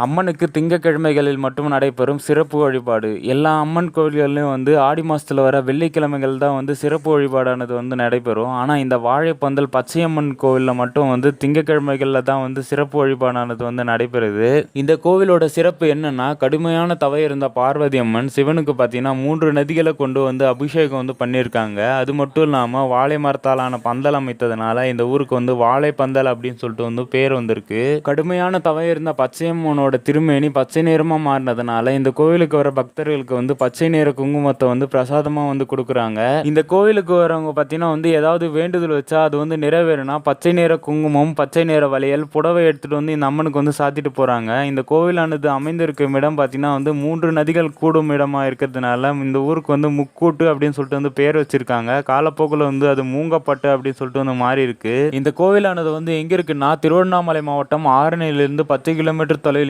அம்மனுக்கு திங்கட்கிழமைகளில் மட்டும் நடைபெறும் சிறப்பு வழிபாடு. எல்லா அம்மன் கோவில்கள்லையும் வந்து ஆடி மாசத்துல வர வெள்ளிக்கிழமைகள் தான் வந்து சிறப்பு வழிபாடானது வந்து நடைபெறும். ஆனா இந்த வாழைப்பந்தல் பச்சையம்மன் கோவில்ல மட்டும் வந்து திங்கட்கிழமைகள்ல தான் வந்து சிறப்பு வழிபாடானது வந்து நடைபெறுது. இந்த கோவிலோட சிறப்பு என்னன்னா, கடுமையான தவம் இருந்த பார்வதி அம்மன் சிவனுக்கு பார்த்தீங்கன்னா 3 நதிகளை கொண்டு வந்து அபிஷேகம் வந்து பண்ணியிருக்காங்க. அது மட்டும் இல்லாம வாழை மரத்தாலான பந்தல் அமைத்ததுனால இந்த ஊருக்கு வந்து வாழைப்பந்தல் அப்படின்னு சொல்லிட்டு வந்து பேர் வந்திருக்கு. கடுமையான தவம் இருந்த பச்சையம்மனோட திருமேனி பச்சை நிறமா மாறினதுனால இந்த கோவிலுக்கு வர பக்தர்களுக்கு வந்து பச்சை நிற குங்குமத்தை வந்து பிரசாதமா வந்து கொடுக்குறாங்க. இந்த கோவிலுக்கு வரவங்க பார்த்தீங்கன்னா வந்து ஏதாவது வேண்டுதல் வச்சா அது வந்து நிறைவேறுனா பச்சை நிற குங்குமம், பச்சை நிற வளையல், புடவை எடுத்துட்டு வந்து இந்த அம்மனுக்கு வந்து சாத்திட்டு போறாங்க. இந்த கோவிலானது அமைந்திருக்கும் இடம் பார்த்தீங்கன்னா வந்து 3 நதிகள் கூடும் இடமா இருக்கிறதுனால இந்த ஊருக்கு வந்து முக்கூட்டு அப்படின்னு சொல்லிட்டு வந்து பேர் வச்சிருக்காங்க. காலப்போக்கில் வந்து அது மூங்கப்பட்டு அப்படின்னு சொல்லிட்டு வந்து மாறி இருக்கு. இந்த கோவிலானது வந்து எங்க இருக்குன்னா திருவண்ணாமலை மாவட்டம் ஆரணியிலிருந்து 10 கிலோமீட்டர் தொலைவில்